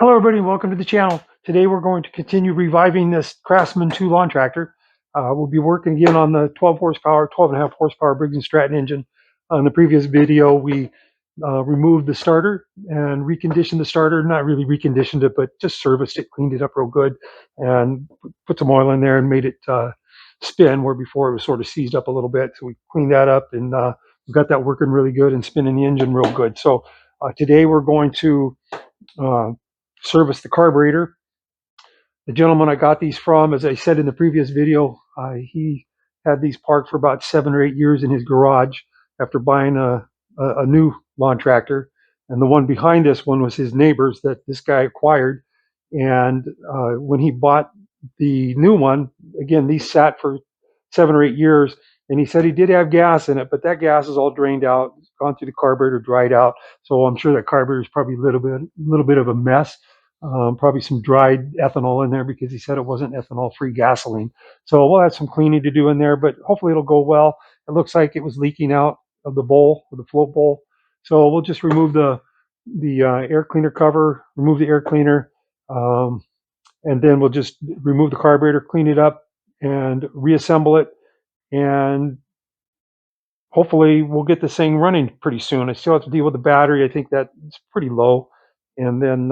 Hello everybody and welcome to the channel. Today we're going to continue reviving this Craftsman 2 lawn tractor. We'll be working again on the 12 horsepower, 12.5 horsepower Briggs and Stratton engine. On the previous video we removed the starter and reconditioned the starter. Not really reconditioned it, but just serviced it, cleaned it up real good, and put some oil in there and made it spin where before it was sort of seized up a little bit. So we cleaned that up and we got that working really good and spinning the engine real good. So today we're going to service the carburetor. The gentleman I got these from, as I said in the previous video, he had these parked for about 7 or 8 years in his garage after buying a new lawn tractor. And the one behind this one was his neighbor's that this guy acquired. And when he bought the new one, again, these sat for 7 or 8 years. And he said he did have gas in it, but that gas is all drained out, gone through the carburetor, dried out. So I'm sure that carburetor is probably a little bit of a mess. Probably some dried ethanol in there because he said it wasn't ethanol-free gasoline. So we'll have some cleaning to do in there, but hopefully it'll go well. It looks like it was leaking out of the bowl, or the float bowl. So we'll just remove the air cleaner cover, remove the air cleaner, and then we'll just remove the carburetor, clean it up, and reassemble it. And hopefully we'll get this thing running pretty soon. I still have to deal with the battery. I think that it's pretty low. And then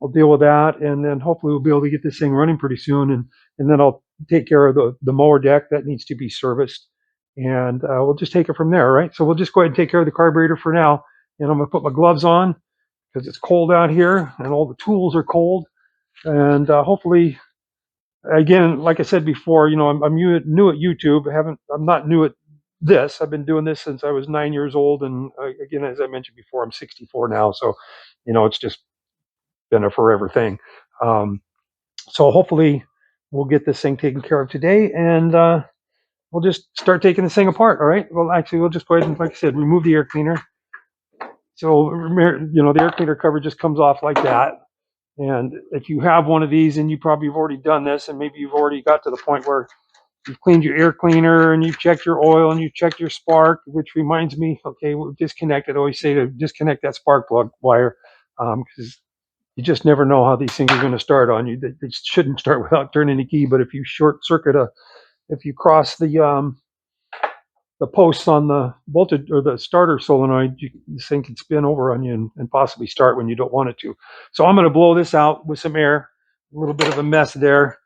I'll deal with that, and then hopefully we'll be able to get this thing running pretty soon, and then I'll take care of the mower deck that needs to be serviced, and we'll just take it from there. All right, so we'll just go ahead and take care of the carburetor for now, and I'm gonna put my gloves on because it's cold out here and all the tools are cold, and hopefully, again, like I said before, you know, I'm new at YouTube. I'm not new at this. I've been doing this since I was 9 years old, and again, as I mentioned before, I'm 64 now, so you know, it's just been a forever thing. So hopefully we'll get this thing taken care of today, and we'll just start taking this thing apart. All right. Well, actually, we'll just go ahead and, like I said, remove the air cleaner. So, you know, the air cleaner cover just comes off like that. And if you have one of these, and you probably have already done this, and maybe you've already got to the point where you've cleaned your air cleaner and you've checked your oil and you've checked your spark, which reminds me, okay, we're disconnected. I always say to disconnect that spark plug wire, because you just never know how these things are going to start on you. They shouldn't start without turning the key, but if you short circuit if you cross the posts on the voltage or the starter solenoid, this thing can spin over on you and possibly start when you don't want it to. So I'm going to blow this out with some air. A little bit of a mess there.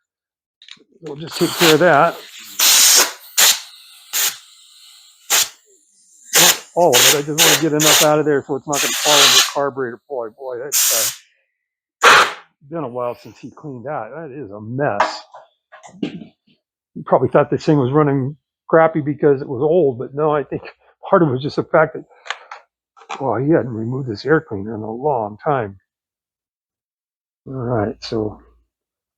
We'll just take care of that. Not all of it. I just want to get enough out of there so it's not going to fall into the carburetor. Boy, that's been a while since he cleaned that. That is a mess. You probably thought this thing was running crappy because it was old, but no, I think part of it was just the fact that, well, he hadn't removed this air cleaner in a long time. All right, so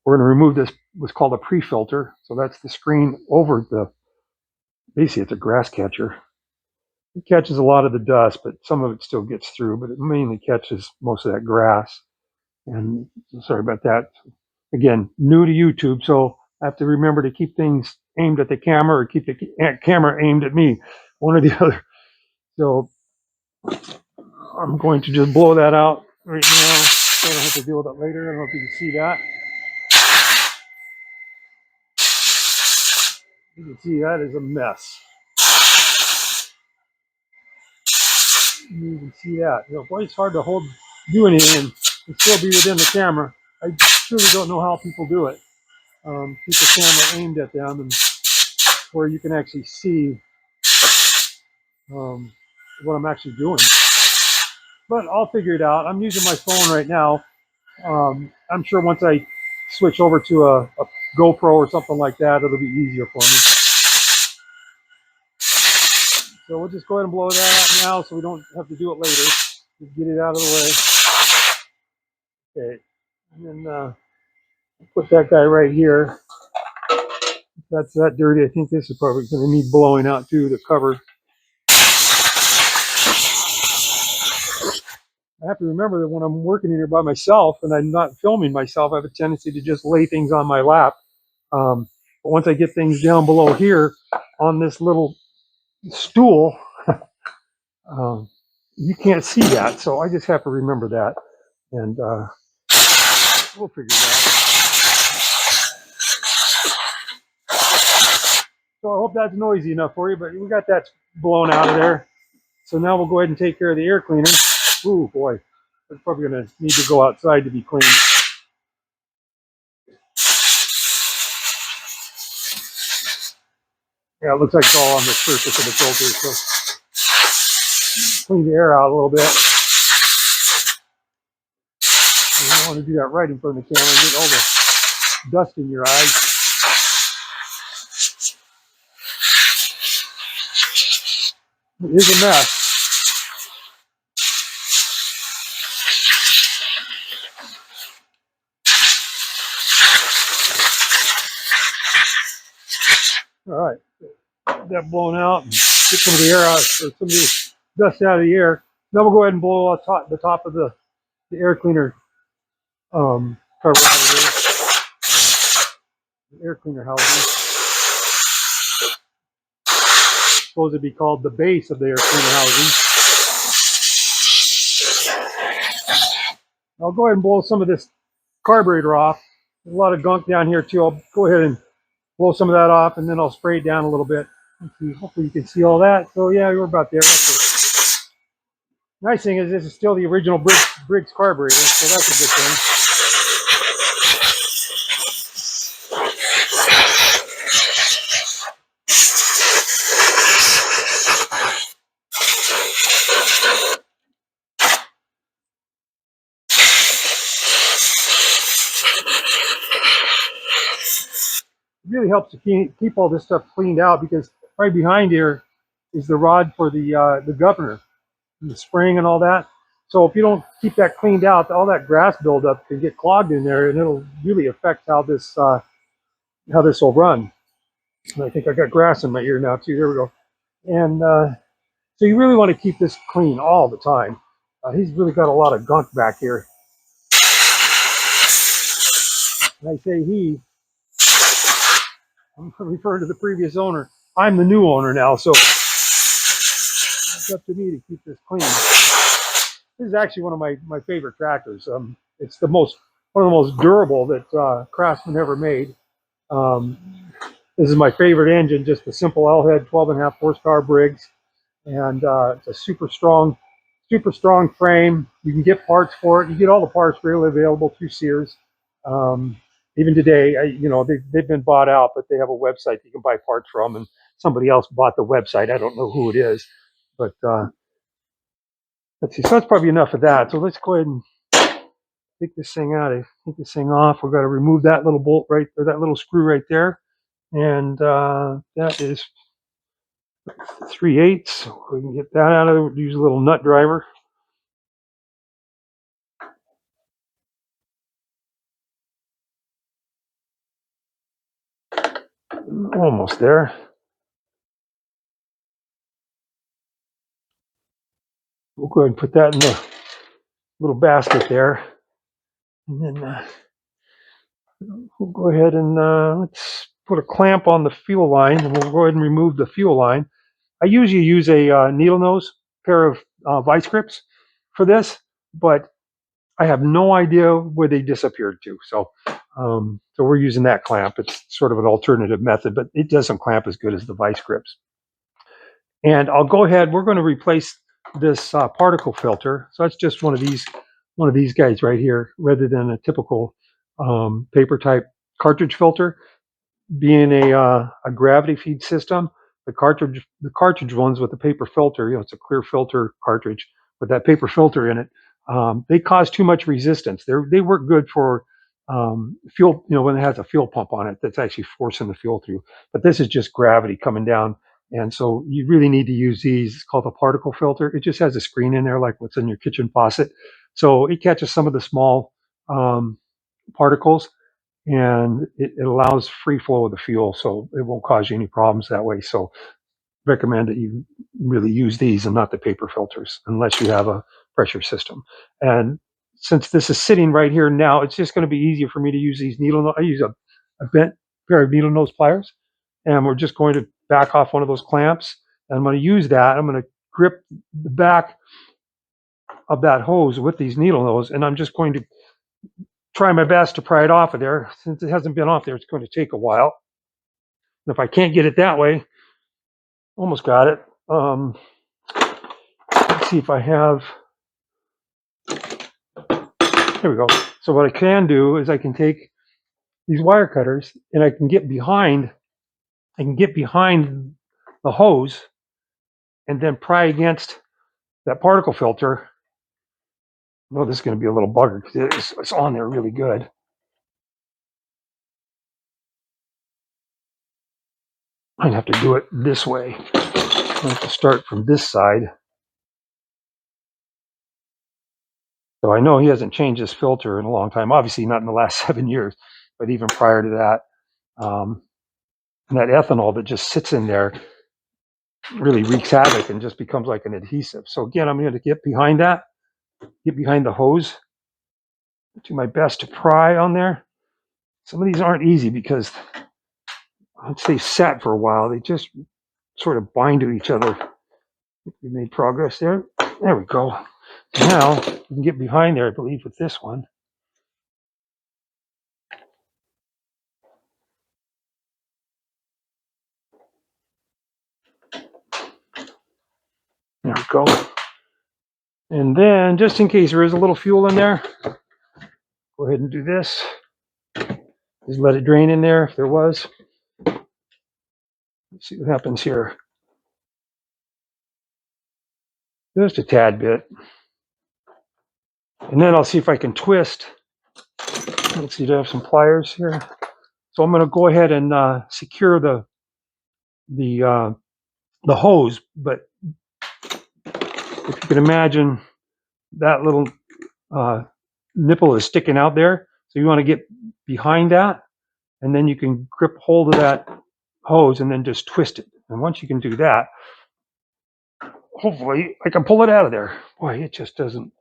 we're going to remove this, what's called a pre-filter. So that's the screen over basically it's a grass catcher. It catches a lot of the dust, but some of it still gets through, but it mainly catches most of that grass. And sorry about that. Again, new to YouTube, so I have to remember to keep things aimed at the camera or keep the camera aimed at me, one or the other. So I'm going to just blow that out right now so I don't have to deal with it later. I don't know if you can see that. You can see that is a mess. You can see that. You know, boy, it's hard to do anything and still be within the camera. I truly don't know how people do it. Keep the camera aimed at them and where you can actually see what I'm actually doing. But I'll figure it out. I'm using my phone right now. I'm sure once I switch over to a GoPro or something like that, it'll be easier for me. So we'll just go ahead and blow that out now so we don't have to do it later. Just get it out of the way. Okay. And then put that guy right here. If that's that dirty, I think this is probably going to need blowing out too, the cover. I have to remember that when I'm working in here by myself and I'm not filming myself, I have a tendency to just lay things on my lap. But once I get things down below here on this little stool, you can't see that. So I just have to remember that. And We'll figure it out. So I hope that's noisy enough for you, but we got that blown out of there. So now we'll go ahead and take care of the air cleaner. Ooh, boy. It's probably going to need to go outside to be cleaned. Yeah, it looks like it's all on the surface of the filter. So clean the air out a little bit. You don't want to do that right in front of the camera and get all the dust in your eyes. It is a mess. All right, get that blown out and get some of the air out, or some of the dust out of the air. Now we'll go ahead and blow out the top of the air cleaner carburetor, the air cleaner housing. Supposed to be called the base of the air cleaner housing. I'll go ahead and blow some of this carburetor off. There's a lot of gunk down here too. I'll go ahead and blow some of that off, and then I'll spray it down a little bit. Hopefully you can see all that. So yeah, we're about there. Nice thing is this is still the original Briggs carburetor, so that's a good thing. It really helps to keep all this stuff cleaned out, because right behind here is the rod for the governor, and the spring and all that. So if you don't keep that cleaned out, all that grass buildup can get clogged in there, and it'll really affect how this will run. And I think I got grass in my ear now too. There we go. And so you really want to keep this clean all the time. He's really got a lot of gunk back here. And I say he, I'm referring to the previous owner. I'm the new owner now, so it's up to me to keep this clean. This is actually one of my favorite tractors. It's one of the most durable that Craftsman ever made. This is my favorite engine, just a simple L-head 12.5 horsepower Briggs, and it's a super strong frame. You can get parts for it. You get all the parts freely available through Sears. Even today, they've been bought out, but they have a website you can buy parts from, and somebody else bought the website. I don't know who it is, but let's see. So that's probably enough of that. So let's go ahead and take this thing out. Take this thing off. We've got to remove that little bolt right there, that little screw right there, and that is 3/8. So we can get that out of there. We'll use a little nut driver. Almost there. We'll go ahead and put that in the little basket there. And then we'll go ahead and let's put a clamp on the fuel line, and we'll go ahead and remove the fuel line. I usually use a needle nose pair of vice grips for this, but I have no idea where they disappeared to. So we're using that clamp. It's sort of an alternative method, but it doesn't clamp as good as the vice grips. And I'll go ahead. We're going to replace this particle filter. So that's just one of these guys right here, rather than a typical paper type cartridge filter. Being a gravity feed system, the cartridge ones with the paper filter, it's a clear filter cartridge with that paper filter in it. They cause too much resistance. They work good for fuel, when it has a fuel pump on it that's actually forcing the fuel through. But this is just gravity coming down. And so you really need to use these. It's called a particle filter. It just has a screen in there like what's in your kitchen faucet. So it catches some of the small particles, and it allows free flow of the fuel, so it won't cause you any problems that way. So recommend that you really use these and not the paper filters unless you have a pressure system. And since this is sitting right here now, it's just going to be easier for me to use these I use a bent pair of needle nose pliers, and we're just going to back off one of those clamps. And I'm going to use that. I'm going to grip the back of that hose with these needle nose, and I'm just going to try my best to pry it off of there. Since it hasn't been off there, it's going to take a while. And if I can't get it that way, almost got it. Let's see if I have. There we go. So what I can do is I can take these wire cutters and I can get behind. I can get behind the hose and then pry against that particle filter. Oh, this is going to be a little bugger because it's on there really good. I'd have to do it this way. I have to start from this side. So I know he hasn't changed his filter in a long time. Obviously not in the last 7 years, but even prior to that. And that ethanol that just sits in there really wreaks havoc and just becomes like an adhesive. So again, I'm going to get behind that, get behind the hose, do my best to pry on there. Some of these aren't easy because once they've sat for a while, they just sort of bind to each other. We made progress there. There we go. Now we can get behind there, I believe, with this one. There we go. And then, just in case there is a little fuel in there, go ahead and do this. Just let it drain in there if there was. Let's see what happens here. Just a tad bit. And then I'll see if I can twist. Let's see, do I have some pliers here? So I'm going to go ahead and secure the hose. But if you can imagine, that little nipple is sticking out there. So you want to get behind that, and then you can grip hold of that hose and then just twist it. And once you can do that, hopefully I can pull it out of there. Boy, it just doesn't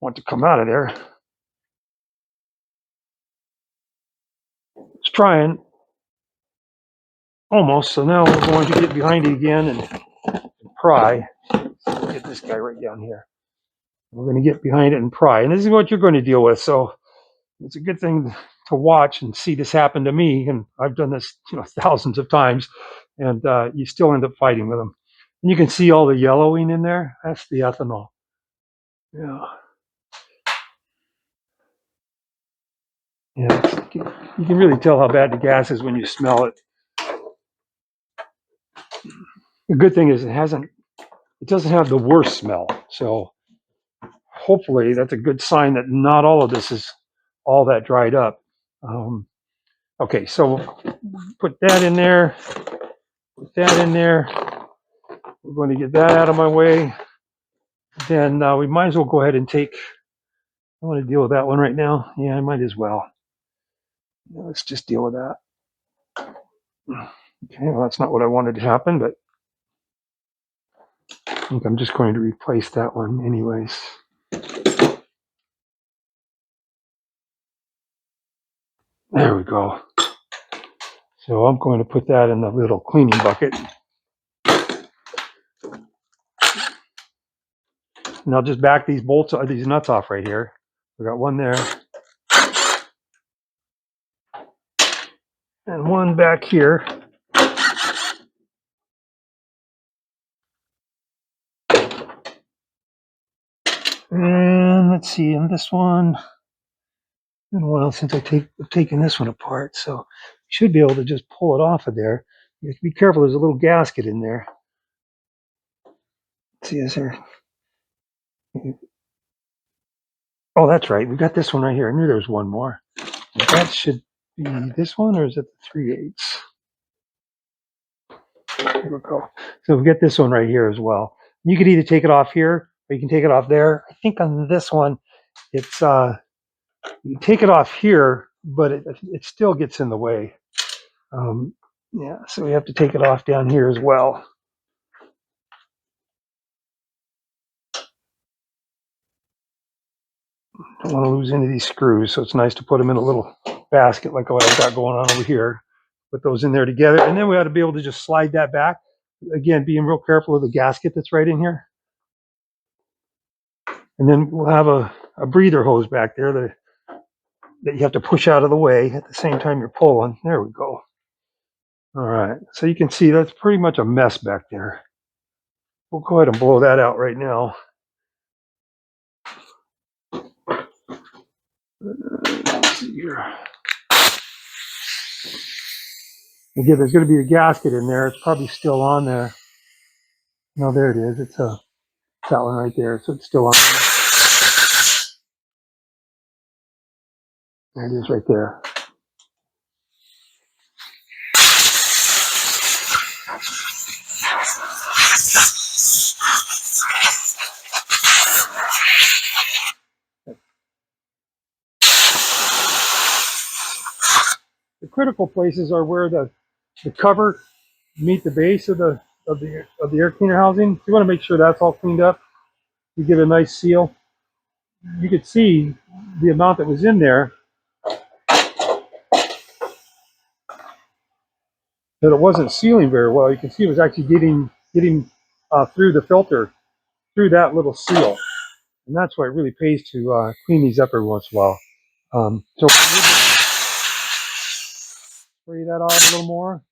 want to come out of there. It's trying. Almost. So now we're going to get behind it again and pry. Get this guy right down here. We're going to get behind it and pry. And this is what you're going to deal with. So it's a good thing to watch and see this happen to me. And I've done this, thousands of times. And you still end up fighting with them. And you can see all the yellowing in there. That's the ethanol. Yeah. Yeah. You can really tell how bad the gas is when you smell it. The good thing is it doesn't have the worst smell. So hopefully that's a good sign that not all of this is all that dried up. Okay, so put that in there. Put that in there. We're going to get that out of my way. Then we might as well go ahead and take. I want to deal with that one right now. Yeah, I might as well. Let's just deal with that. Okay, well, that's not what I wanted to happen, but I think I'm just going to replace that one anyways. There we go. So I'm going to put that in the little cleaning bucket. And I'll just back these bolts, these nuts off right here. We got one there. And one back here. And let's see, in this one, it's been a while since I've taken this one apart, so you should be able to just pull it off of there. You have to be careful, there's a little gasket in there. Let's see, is there? Oh, that's right, we got this one right here. I knew there was one more. That should be this one, or is it the 3/8? There we go. So we get this one right here as well. You could either take it off here, or you can take it off there. I think on this one, it's you take it off here, but it still gets in the way. Yeah, so we have to take it off down here as well. Don't want to lose any of these screws, so it's nice to put them in a little basket like what I've got going on over here. Put those in there together, and then we ought to be able to just slide that back. Again, being real careful of the gasket that's right in here. And then we'll have a breather hose back there that that you have to push out of the way at the same time you're pulling. There we go. All right, so you can see that's pretty much a mess back there. We'll go ahead and blow that out right now. Let's see here. Again, there's going to be a gasket in there. It's probably still on there. No, there it is. It's that one right there. So it's still on there. There it is right there. The critical places are where the cover meet the base of the air cleaner housing. You want to make sure that's all cleaned up. You get a nice seal. You could see the amount that was in there, that it wasn't sealing very well. You can see it was actually getting through the filter, through that little seal. And that's why it really pays to clean these up every once in a while. So spray that off a little more.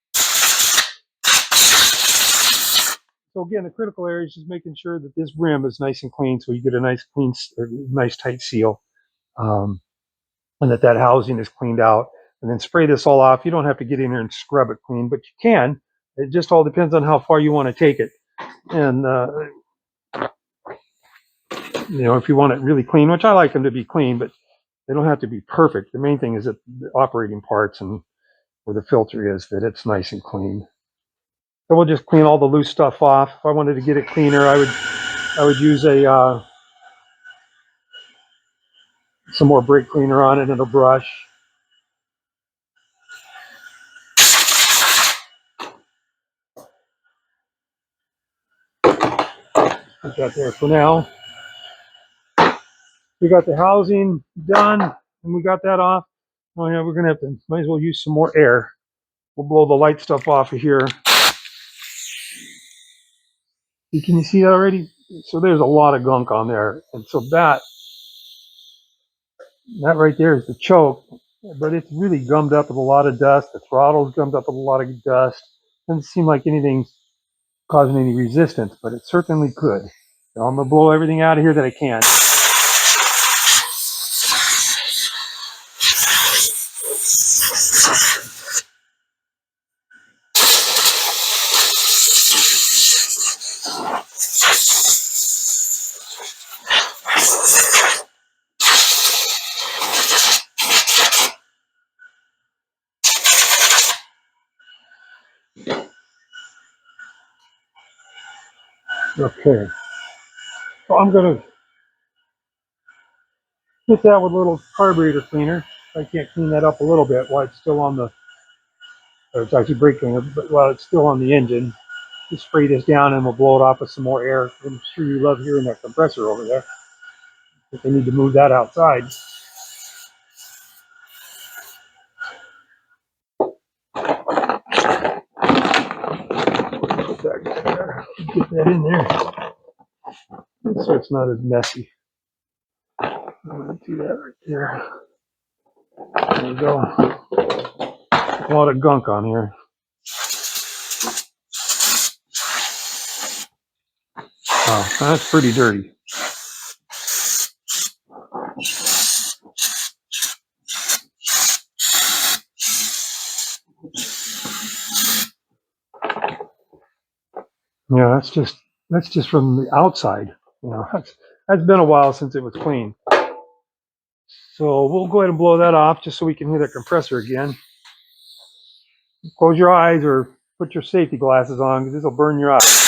So again, the critical area is just making sure that this rim is nice and clean, so you get a nice clean, or nice tight seal, and that housing is cleaned out. And then spray this all off. You don't have to get in there and scrub it clean, but you can. It just all depends on how far you want to take it. And if you want it really clean, which I like them to be clean, but they don't have to be perfect. The main thing is that the operating parts and where the filter is, that it's nice and clean. So we'll just clean all the loose stuff off. If I wanted to get it cleaner, I would use some more brake cleaner on it and a brush. Put that there for now. We got the housing done, and we got that off. Oh yeah, we're gonna might as well use some more air. We'll blow the light stuff off of here. Can you see that already? So there's a lot of gunk on there, and so that right there is the choke, but it's really gummed up with a lot of dust. The throttle's gummed up with a lot of dust. Doesn't seem like anything's causing any resistance, but it certainly could. So I'm gonna blow everything out of here that I can. Okay, so I'm gonna hit that with a little carburetor cleaner. I can't clean that up a little bit while it's still on the, or it's actually brake cleaner, but while it's still on the engine. Just spray this down and we'll blow it off with some more air. I'm sure you love hearing that compressor over there. If they need to move that outside. Put that there. Get that in there so it's not as messy. I'm going to do that right there. There we go. A lot of gunk on here. Wow, that's pretty dirty. Yeah, that's just from the outside. That's been a while since it was clean. So we'll go ahead and blow that off just so we can hear that compressor again. Close your eyes or put your safety glasses on because this will burn your eyes.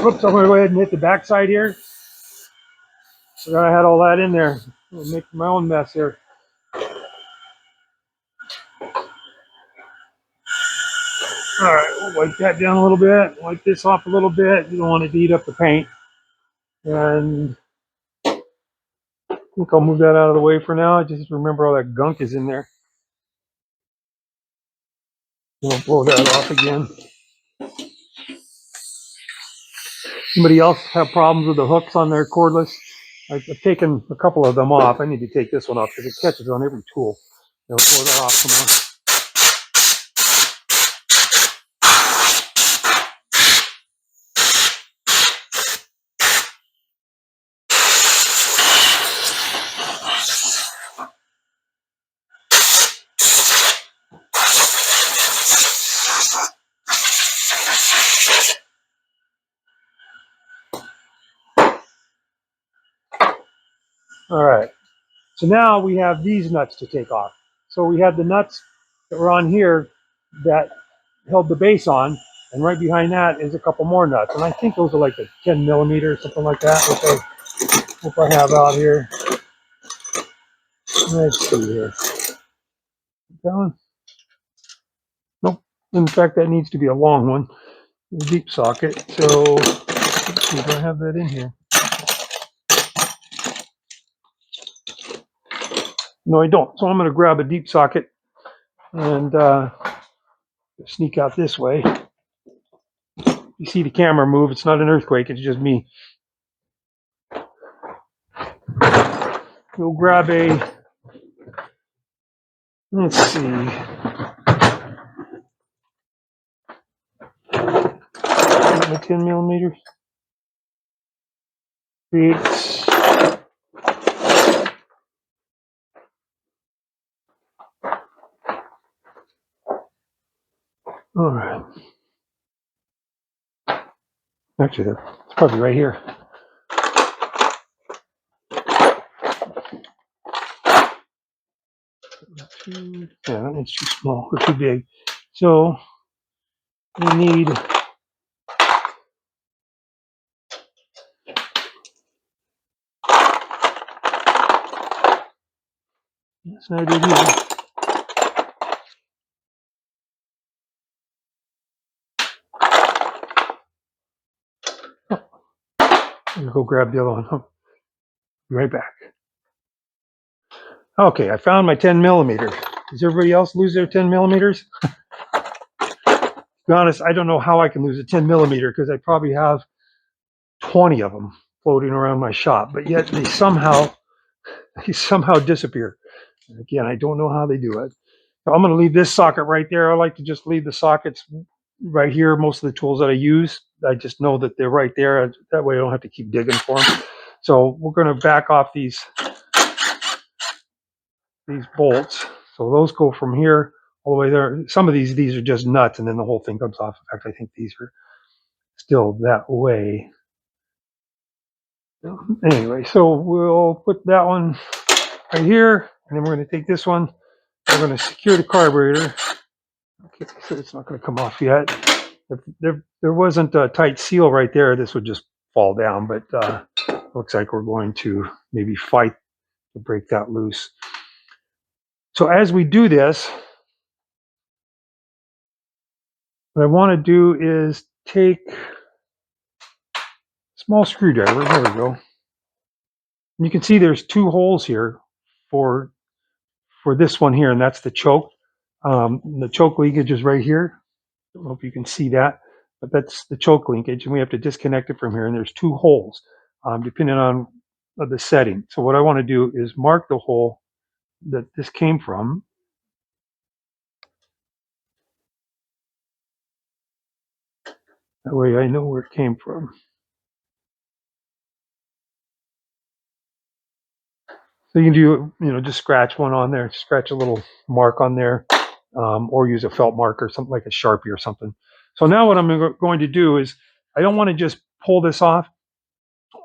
Whoops, I'm going to go ahead and hit the backside here. Forgot I had all that in there. I'm making my own mess here. Alright, we'll wipe that down a little bit. Wipe this off a little bit. You don't want it to eat up the paint. And think I'll move that out of the way for now. Just remember all that gunk is in there. We'll blow that off again. Anybody else have problems with the hooks on their cordless? I've taken a couple of them off. I need to take this one off because it catches on every tool. I'll blow that off tomorrow. All right. So now we have these nuts to take off. So we had the nuts that were on here that held the base on, and right behind that is a couple more nuts. And I think those are like the 10 millimeter, something like that, which I hope I have out here. Let's see here. That one? Nope. In fact, that needs to be a long one, a deep socket. So let's see if I have that in here. No, I don't. So I'm going to grab a deep socket and sneak out this way. You see the camera move. It's not an earthquake. It's just me. We'll grab a, let's see, my 10 millimeters. Briggs. All right. Actually, it's probably right here. Yeah, that one's too small or too big. So we need that's not it either. I'm gonna go grab the other one. I'll be right back. Okay, I found my 10 millimeter. Does everybody else lose their 10 millimeters? To be honest, I don't know how I can lose a 10 millimeter because I probably have 20 of them floating around my shop, but yet they somehow disappear. And again, I don't know how they do it. So I'm going to leave this socket right there. I like to just leave the sockets right here. Most of the tools that I use, I just know that they're right there. That way I don't have to keep digging for them. So we're going to back off these bolts. So those go from here all the way there. Some of these are just nuts, and then the whole thing comes off. In fact, I think these are still that way. Anyway, so we'll put that one right here, and then we're going to take this one. We're going to secure the carburetor. Okay, so it's not going to come off yet. If there wasn't a tight seal right there, this would just fall down, but looks like we're going to maybe fight to break that loose. So as we do this, what I want to do is take a small screwdriver. There we go. And you can see there's two holes here for this one here, and that's the choke. The choke linkage is right here. I don't know if you can see that, but that's the choke linkage, and we have to disconnect it from here. And there's two holes, depending on the setting. So what I want to do is mark the hole that this came from. That way I know where it came from. So you can do, just scratch one on there, scratch a little mark on there, or use a felt marker, something like a Sharpie or something. So now what I'm going to do is, I don't want to just pull this off.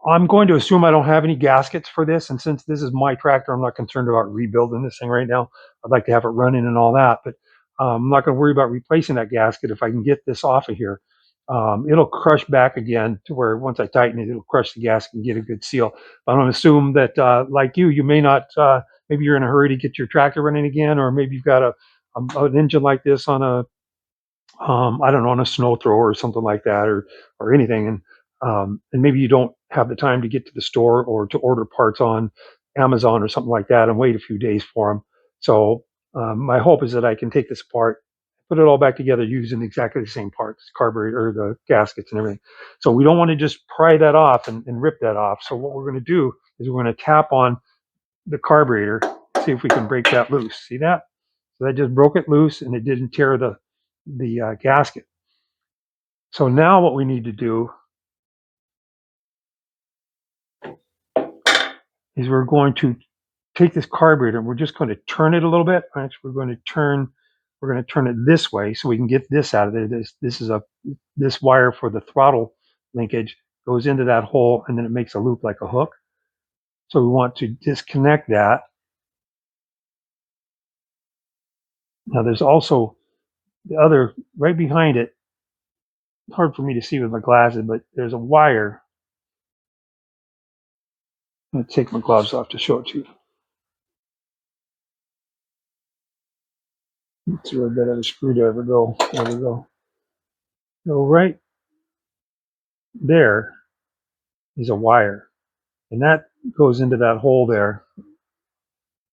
I'm going to assume I don't have any gaskets for this, and since this is my tractor, I'm not concerned about rebuilding this thing right now. I'd like to have it running and all that, but I'm not going to worry about replacing that gasket if I can get this off of here. It'll crush back again to where once I tighten it, it'll crush the gasket and get a good seal. But I'm going to assume that, like you may not, maybe you're in a hurry to get your tractor running again, or maybe you've got an engine like this on a, I don't know, on a snow thrower or something like that, or anything, and maybe you don't have the time to get to the store or to order parts on Amazon or something like that and wait a few days for them. So my hope is that I can take this apart, put it all back together using exactly the same parts, carburetor, or the gaskets and everything. So we don't want to just pry that off and rip that off. So what we're going to do is we're going to tap on the carburetor, see if we can break that loose. See that? So that just broke it loose and it didn't tear the gasket. So now what we need to do is we're going to take this carburetor and we're just going to turn it a little bit. Actually, we're going to turn it this way so we can get this out of there. This wire for the throttle linkage goes into that hole and then it makes a loop like a hook. So we want to disconnect that. Now there's also the other right behind it. Hard for me to see with my glasses, but there's a wire. I'm going to take my gloves off to show it to you. Let's see where that other screwdriver go. There we go. So right there is a wire, and that goes into that hole there.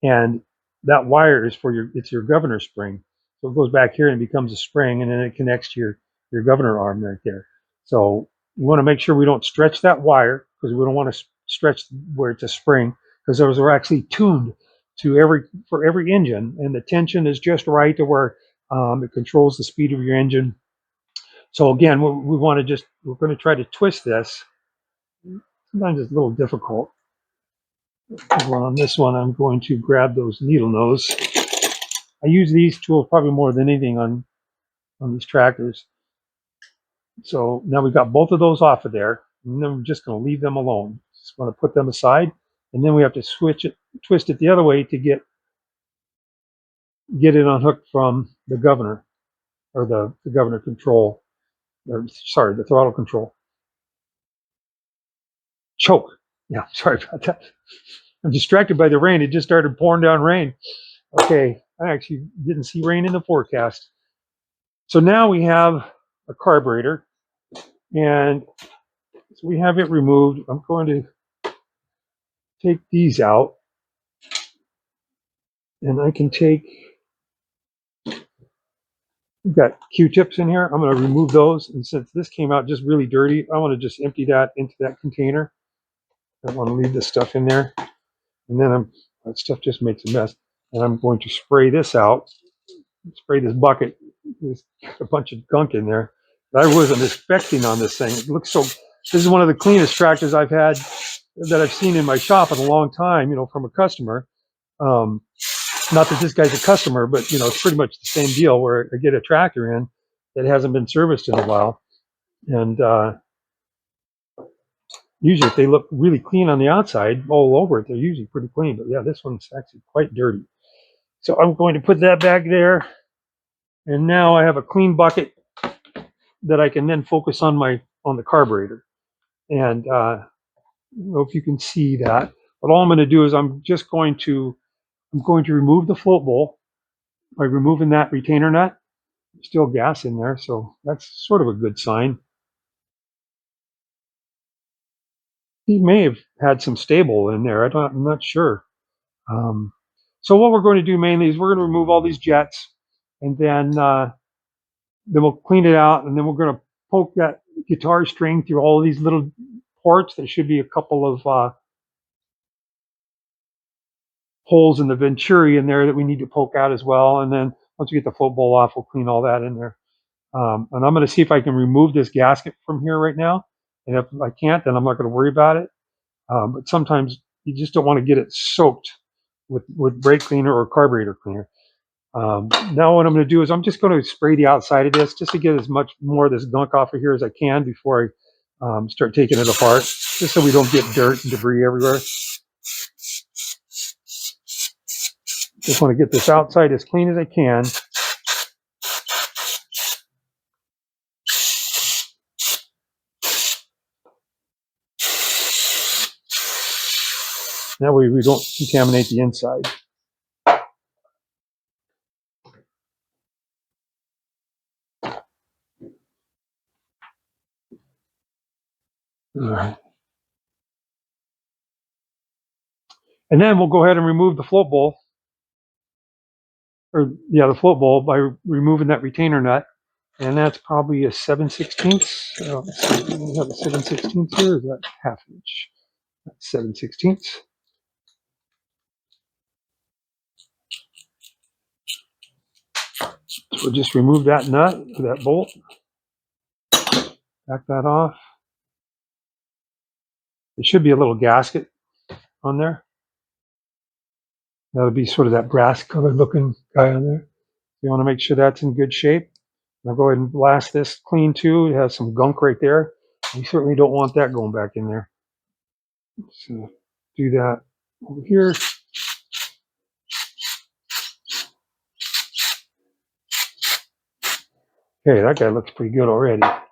And that wire is for it's your governor spring. So it goes back here and becomes a spring, and then it connects to your governor arm right there. So you want to make sure we don't stretch that wire because we don't want to stretch where it's a spring because those are actually tuned to for every engine, and the tension is just right to where it controls the speed of your engine. So again, we want to we're going to try to twist this. Sometimes it's a little difficult. Well, on this one, I'm going to grab those needle nose. I use these tools probably more than anything on these tractors. So now we've got both of those off of there, and then we're just going to leave them alone. Just want to put them aside, and then we have to twist it the other way to get it unhooked from the governor or the governor control, or sorry, the throttle control. Choke. Yeah, sorry about that. I'm distracted by the rain. It just started pouring down rain. Okay, I actually didn't see rain in the forecast. So now we have a carburetor, and so we have it removed. I'm going to take these out, and I can we've got Q-tips in here. I'm going to remove those, and since this came out just really dirty, I want to just empty that into that container. I don't want to leave this stuff in there, and then that stuff just makes a mess. And I'm going to spray this out, spray this bucket. There's a bunch of gunk in there that I wasn't expecting on this thing. It looks so. This is one of the cleanest tractors I've had that I've seen in my shop in a long time. From a customer. Not that this guy's a customer, but it's pretty much the same deal where I get a tractor in that hasn't been serviced in a while, and usually if they look really clean on the outside, all over it, they're usually pretty clean. But yeah, this one's actually quite dirty. So I'm going to put that back there, and now I have a clean bucket that I can then focus on the carburetor. And I don't know if you can see that, but all I'm going to do is I'm going to remove the float bowl by removing that retainer nut. Still gas in there, so that's sort of a good sign. He may have had some stable in there. I'm not sure. So what we're going to do mainly is we're going to remove all these jets, and then we'll clean it out, and then we're going to poke that guitar string through all of these little ports. There should be a couple of holes in the venturi in there that we need to poke out as well. And then once we get the float bowl off, we'll clean all that in there. And I'm going to see if I can remove this gasket from here right now. And if I can't, then I'm not going to worry about it. But sometimes you just don't want to get it soaked with brake cleaner or carburetor cleaner. Now what I'm going to do is I'm just going to spray the outside of this just to get as much more of this gunk off of here as I can before I start taking it apart, just so we don't get dirt and debris everywhere. Just want to get this outside as clean as I can. That way we don't contaminate the inside. All right. And then we'll go ahead and remove the float bowl, or yeah, the float bowl by removing that retainer nut. And that's probably a 7/16. Let's see, do we have a 7/16 here? Or is that half inch? That's 7/16. So we'll just remove that nut, or that bolt, back that off. There should be a little gasket on there. That'll be sort of that brass colored looking guy on there. You want to make sure that's in good shape. I'll go ahead and blast this clean too. It has some gunk right there. You certainly don't want that going back in there. So do that over here. Okay, that guy looks pretty good already. I'm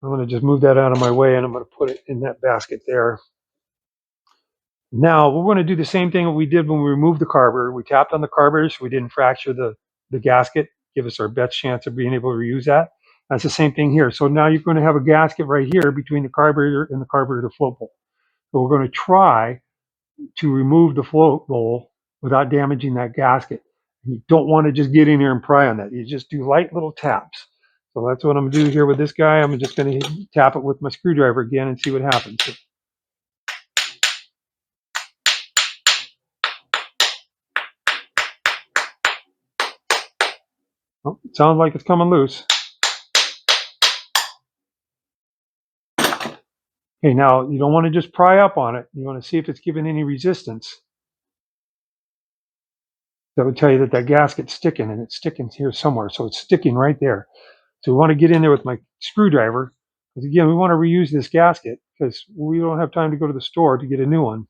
going to just move that out of my way and I'm going to put it in that basket there. Now we're going to do the same thing that we did when we removed the carburetor. We tapped on the carburetor so we didn't fracture the gasket, give us our best chance of being able to reuse that. That's the same thing here. So now you're going to have a gasket right here between the carburetor and the carburetor float bowl. So we're going to try to remove the float bowl without damaging that gasket. You don't want to just get in here and pry on that. You just do light little taps. So that's what I'm going to do here with this guy. I'm just going to tap it with my screwdriver again and see what happens. Oh, it sounds like it's coming loose. Okay, now you don't want to just pry up on it. You want to see if it's giving any resistance. That would tell you that that gasket's sticking, and it's sticking here somewhere. So it's sticking right there. So we want to get in there with my screwdriver, because again, we want to reuse this gasket because we don't have time to go to the store to get a new one.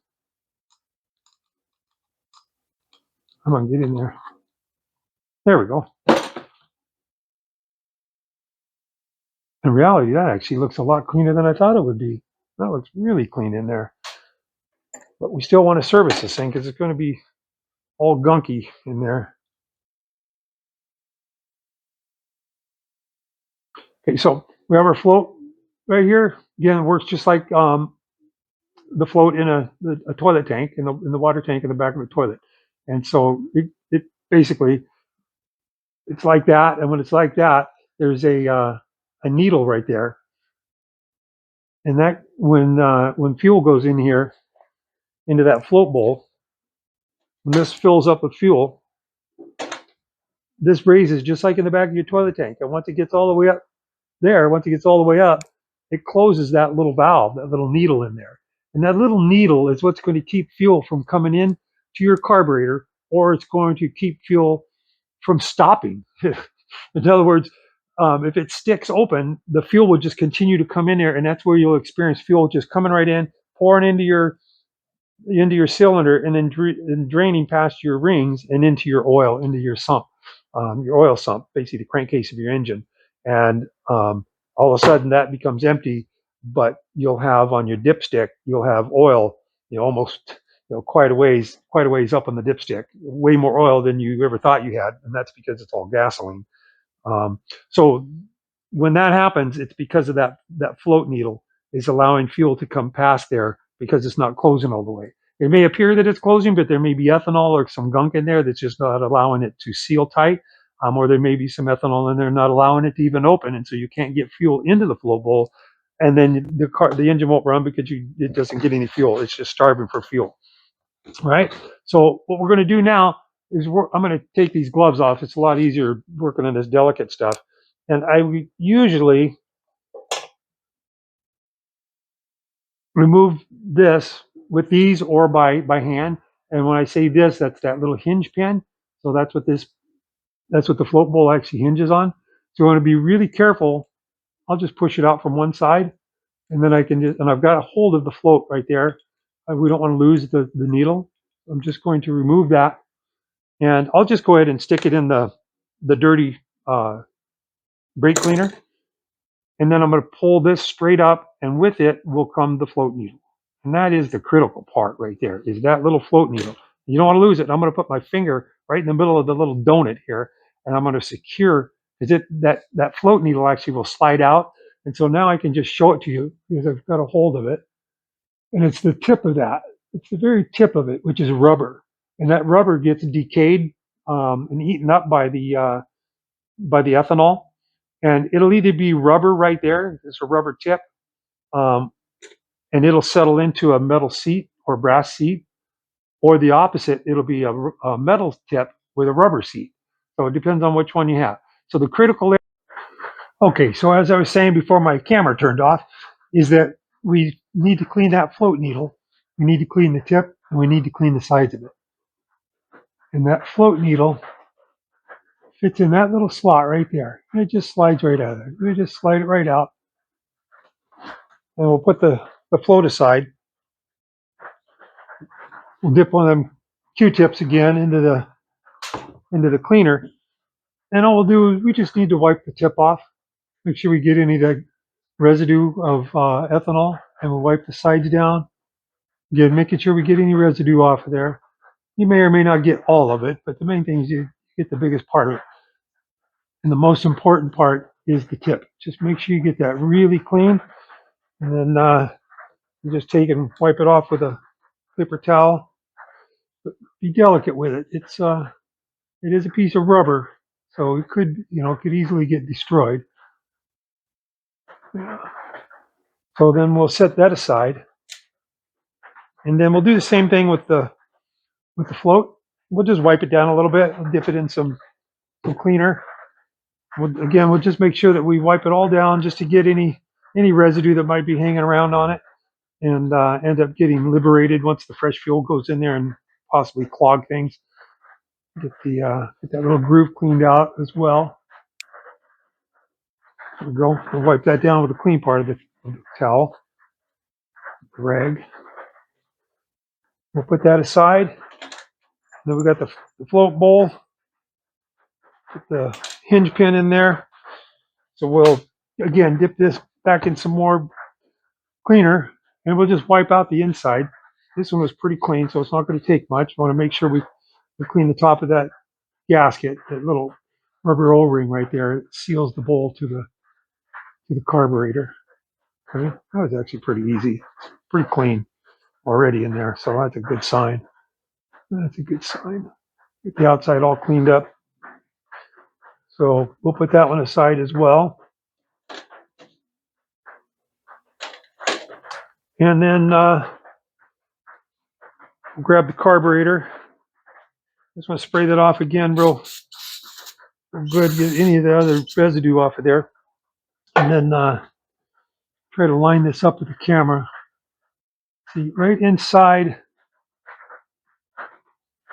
Come on, get in there. There we go. In reality, that actually looks a lot cleaner than I thought it would be. That looks really clean in there. But we still want to service this thing because it's going to be all gunky in there. Okay, so we have our float right here. Again, it works just like the float in a toilet tank, in the water tank in the back of the toilet. And so it basically, it's like that. And when it's like that, there's a needle right there. And that when fuel goes in here into that float bowl, when this fills up with fuel, this raises just like in the back of your toilet tank. And once it gets all the way up there, once it gets all the way up, it closes that little valve, that little needle in there. And that little needle is what's going to keep fuel from coming in to your carburetor, or it's going to keep fuel from stopping. In other words, if it sticks open, the fuel will just continue to come in there, and that's where you'll experience fuel just coming right in, pouring into your cylinder, and then draining past your rings and into your oil, into your sump, your oil sump, basically the crankcase of your engine. And all of a sudden that becomes empty, but you'll have on your dipstick, you'll have oil, almost, quite a ways up on the dipstick, way more oil than you ever thought you had, and that's because it's all gasoline. So when that happens, it's because of that float needle is allowing fuel to come past there because it's not closing all the way. It may appear that it's closing, but there may be ethanol or some gunk in there that's just not allowing it to seal tight, or there may be some ethanol in there not allowing it to even open, and so you can't get fuel into the float bowl, and then the engine won't run because it doesn't get any fuel. It's just starving for fuel, right? So what we're going to do now is I'm going to take these gloves off. It's a lot easier working on this delicate stuff, and I usually remove this with these or by hand. And when I say this, that's that little hinge pin. So that's what the float bowl actually hinges on. So you want to be really careful. I'll just push it out from one side, and then and I've got a hold of the float right there. We don't want to lose the needle. I'm just going to remove that, and I'll just go ahead and stick it in the dirty brake cleaner. And then I'm going to pull this straight up, and with it will come the float needle. And that is the critical part right there, is that little float needle. You don't want to lose it. I'm going to put my finger right in the middle of the little donut here, and I'm going to secure, because that float needle actually will slide out. And so now I can just show it to you because I've got a hold of it. And it's the tip of that. It's the very tip of it, which is rubber, and that rubber gets decayed and eaten up by the ethanol, and it'll either be rubber right there, it's a rubber tip, um, and it'll settle into a metal seat or brass seat, or the opposite, it'll be a metal tip with a rubber seat. So it depends on which one you have. So the critical. Okay, so as I was saying before my camera turned off, is that we need to clean that float needle. We need to clean the tip, and we need to clean the sides of it. And that float needle fits in that little slot right there. And it just slides right out of there. We just slide it right out, and we'll put the float aside. We'll dip one of them Q-tips again into the cleaner, and all we'll do is we just need to wipe the tip off. Make sure we get any of that residue of ethanol, and we'll wipe the sides down. Again, making sure we get any residue off of there. You may or may not get all of it, but the main thing is you get the biggest part of it. And the most important part is the tip. Just make sure you get that really clean, and then you just take and wipe it off with a paper towel. But be delicate with it. It is a piece of rubber, so it could easily get destroyed. So then we'll set that aside, and then we'll do the same thing with the float. We'll just wipe it down a little bit. We'll dip it in some cleaner. We'll just make sure that we wipe it all down just to get any residue that might be hanging around on it, and end up getting liberated once the fresh fuel goes in there and possibly clog things. Get that little groove cleaned out as well. There we go. We'll wipe that down with the clean part of the towel, the rag. We'll put that aside. Then we got the float bowl. Put the hinge pin in there. So we'll again dip this back in some more cleaner, and we'll just wipe out the inside. This one was pretty clean, so it's not going to take much. We want to make sure we clean the top of that gasket, that little rubber O-ring right there. It seals the bowl to the carburetor. Okay, that was actually pretty easy. Pretty clean already in there, so that's a good sign. That's a good sign. Get the outside all cleaned up. So we'll put that one aside as well. And then we'll grab the carburetor. Just want to spray that off again real good, get any of the other residue off of there. And then try to line this up with the camera. See, right inside,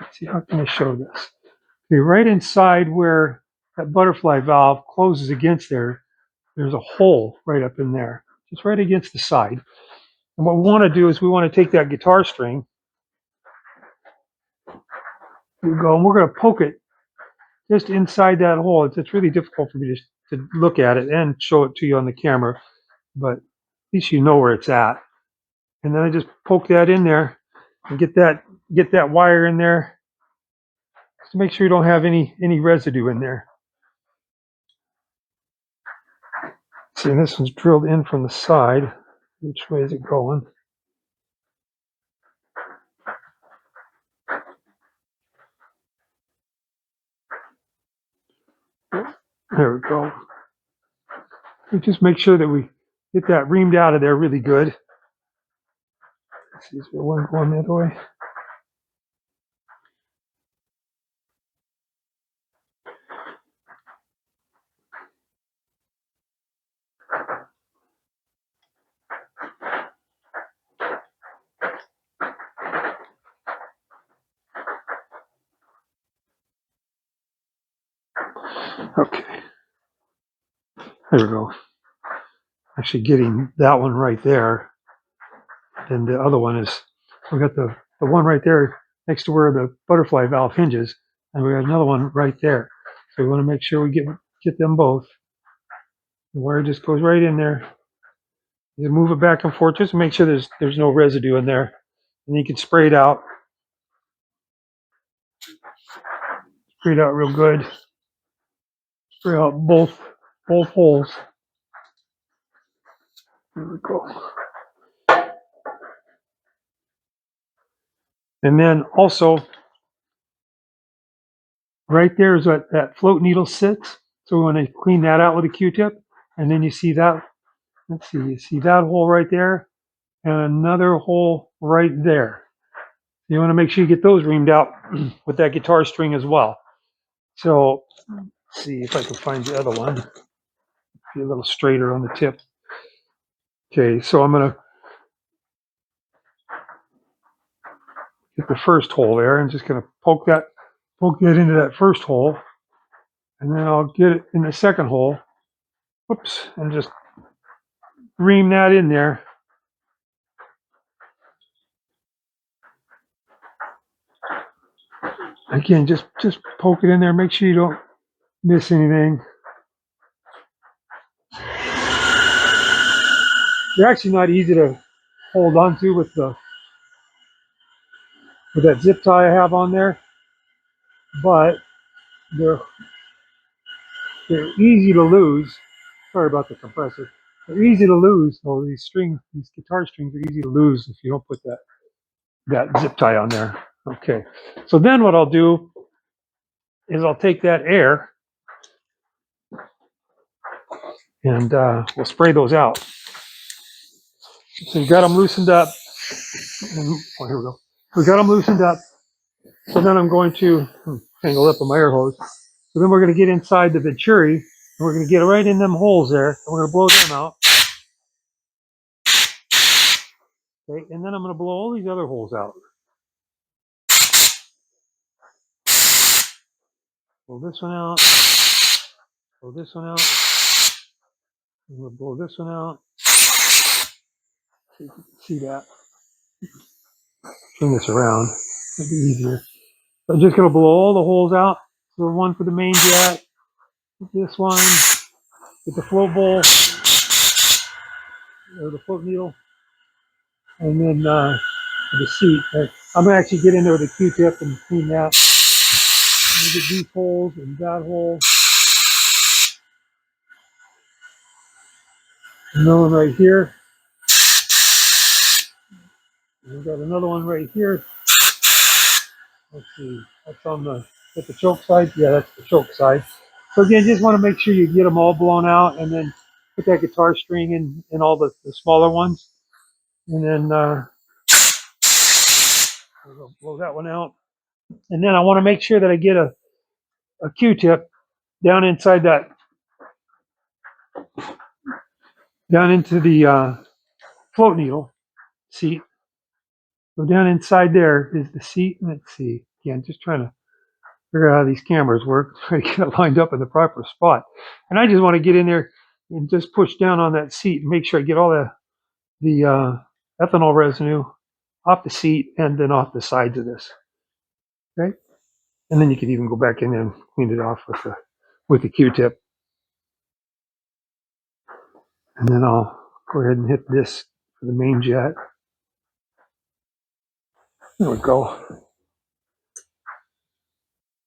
let's see, how can I show this? Okay, right inside where that butterfly valve closes against there, there's a hole right up in there, just right against the side. And what we want to do is we want to take that guitar string, and we're going to poke it just inside that hole. It's really difficult for me to look at it and show it to you on the camera, but at least you know where it's at. And then I just poke that in there and get that wire in there just to make sure you don't have any residue in there. See, this one's drilled in from the side. Which way is it going? There we go. We just make sure that we get that reamed out of there really good. Let's see, is there one going that way? Okay. There we go. Actually getting that one right there. And the other one is, we got the one right there next to where the butterfly valve hinges, and we got another one right there. So we want to make sure we get them both. The wire just goes right in there. You move it back and forth just to make sure there's no residue in there. And you can spray it out. Spray it out real good. Spray out both holes. There we go. And then also, right there is what that float needle sits. So we want to clean that out with a Q-tip. And then you see that, let's see, you see that hole right there and another hole right there. You want to make sure you get those reamed out with that guitar string as well. So let's see if I can find the other one. Be a little straighter on the tip. Okay, so I'm going to get the first hole there. I'm just going to poke that into that first hole. And then I'll get it in the second hole. Whoops, and just ream that in there. Again, just poke it in there. Make sure you don't miss anything. They're actually not easy to hold on to with that zip tie I have on there, but they're easy to lose. Sorry about the compressor. They're easy to lose. So these guitar strings are easy to lose if you don't put that zip tie on there. Okay. So then what I'll do is I'll take that air and we'll spray those out. So you got them loosened up. Oh, here we go. We got them loosened up. So then I'm going to tangle up on my air hose. So then we're going to get inside the Venturi, and we're going to get right in them holes there, and we're going to blow them out. Okay, and then I'm going to blow all these other holes out. Blow this one out. Blow this one out. I'm going to blow this one out. So you can see that. Turn this around. It'll be easier. So I'm just going to blow all the holes out. So the one for the main jet. This one. Get the float bowl. Or the float needle. And then the seat. I'm going to actually get in there with a Q-tip and clean that. Get these holes and that hole. Another one right here. And we've got another one right here. Let's see. That's on the choke side. Yeah, that's the choke side. So again, just want to make sure you get them all blown out and then put that guitar string in all the smaller ones. And then we'll blow that one out. And then I want to make sure that I get a Q-tip down inside that, down into the float needle seat. So down inside there is the seat. Let's see. Again, just trying to figure out how these cameras work, try to get it lined up in the proper spot. And I just want to get in there and just push down on that seat and make sure I get all the ethanol residue off the seat and then off the sides of this. Okay, and then you can even go back in there and clean it off with the Q-tip. And then I'll go ahead and hit this for the main jet. There we go. I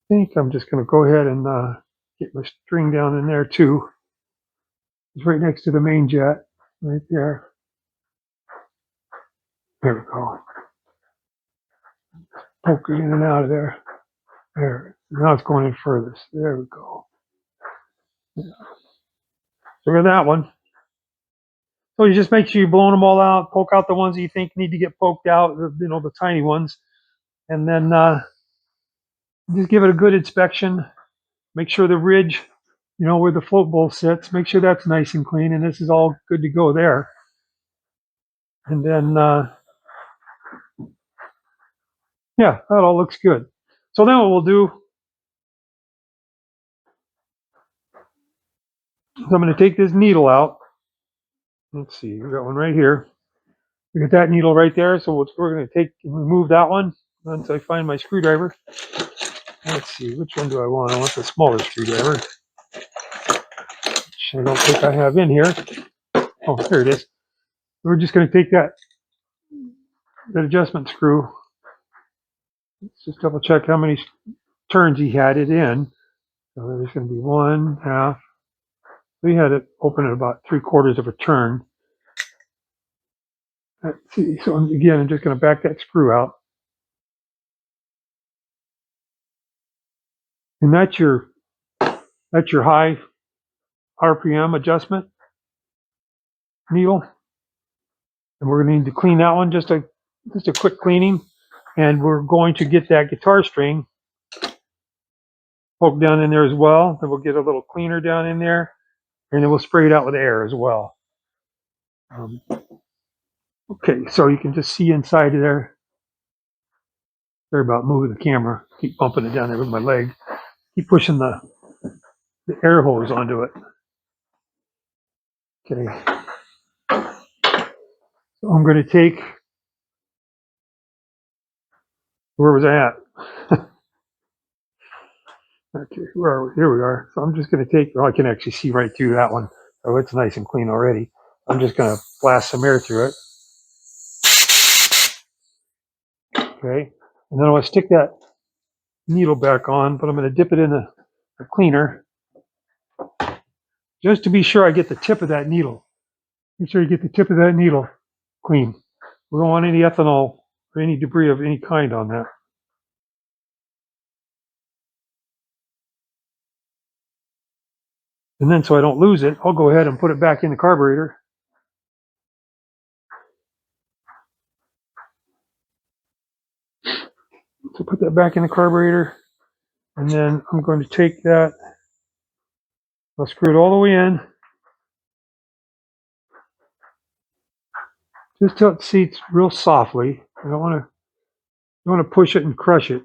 think I'm just going to go ahead and get my string down in there too. It's right next to the main jet, right there. There we go. Poke it in and out of there. There. Now it's going in furthest. There we go. Yeah. So look at that one. So you just make sure you're blowing them all out. Poke out the ones that you think need to get poked out, the tiny ones. And then just give it a good inspection. Make sure the ridge, where the float bowl sits, make sure that's nice and clean. And this is all good to go there. And then, yeah, that all looks good. So then what we'll do is I'm going to take this needle out. Let's see, we got one right here. We got that needle right there. So we're going to take and remove that one once I find my screwdriver. Let's see, which one do I want? I want the smaller screwdriver, which I don't think I have in here. Oh, here it is. We're just going to take that adjustment screw. Let's just double check how many turns he had it in. So there's going to be 1/2. We had it open at about 3/4 of a turn. Let's see. So again, I'm just going to back that screw out. And that's your high RPM adjustment needle. And we're going to need to clean that one, just a quick cleaning. And we're going to get that guitar string poked down in there as well. Then we'll get a little cleaner down in there, and then we'll spray it out with air as well. Okay, so you can just see inside of there. Sorry about moving the camera. Keep bumping it down there with my leg. Keep pushing the air hose onto it. Okay. So I'm going to take, where was I at? Okay, where are we? Here we are. So I'm just going to take, I can actually see right through that one. Oh, it's nice and clean already. I'm just going to blast some air through it. Okay. And then I want to stick that needle back on, but I'm going to dip it in a cleaner just to be sure I get the tip of that needle. Make sure you get the tip of that needle clean. We don't want any ethanol or any debris of any kind on that. And then so I don't lose it, I'll go ahead and put it back in the carburetor. So put that back in the carburetor, and then I'm going to take that, I'll screw it all the way in, just till it seats real softly. I don't want to push it and crush it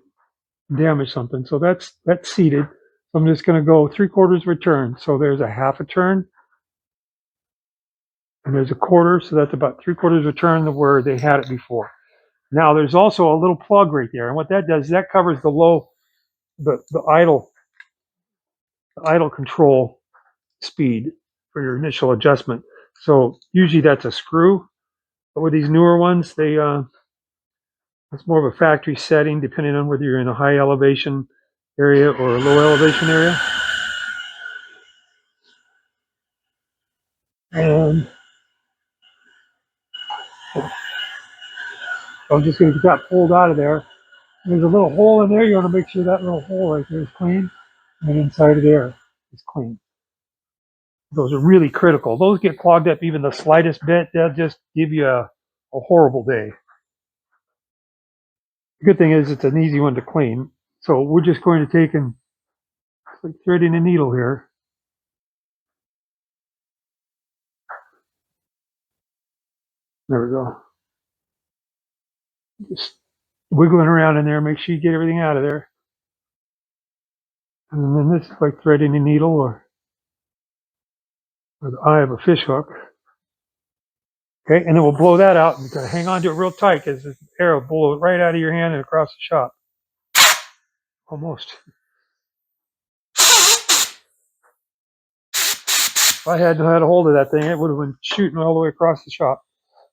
and damage something. So that's seated. So I'm just going to go 3/4 of a turn. So there's a half a turn, and there's a quarter, so that's about 3/4 of a turn to where they had it before. Now there's also a little plug right there, and what that does is that covers the low, the idle control speed for your initial adjustment. So usually that's a screw, but with these newer ones, it's more of a factory setting, depending on whether you're in a high elevation area or a low elevation area. And I'm just going to get that pulled out of there. There's a little hole in there. You want to make sure that little hole right there is clean, and inside of there is clean. Those are really critical. Those get clogged up even the slightest bit, they'll just give you a horrible day. The good thing is it's an easy one to clean. So we're just going to take and like threading a needle here. There we go. Just wiggling around in there, make sure you get everything out of there. And then this is like threading a needle or the eye of a fish hook. Okay, and then we'll blow that out, and you gotta hang on to it real tight because the air will blow it right out of your hand and across the shop. Almost. If I had a hold of that thing, it would have been shooting all the way across the shop.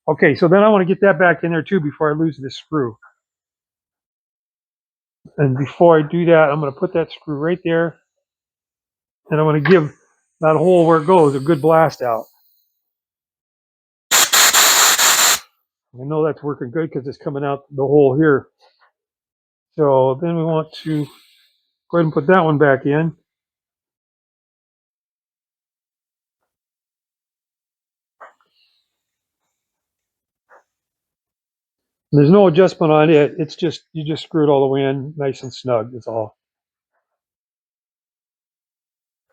Okay, so then I want to get that back in there too before I lose this screw. And before I do that, I'm going to put that screw right there, and I'm going to give that hole where it goes a good blast out. I know that's working good because it's coming out the hole here. So then we want to go ahead and put that one back in. There's no adjustment on it. It's just, you just screw it all the way in nice and snug, that's all.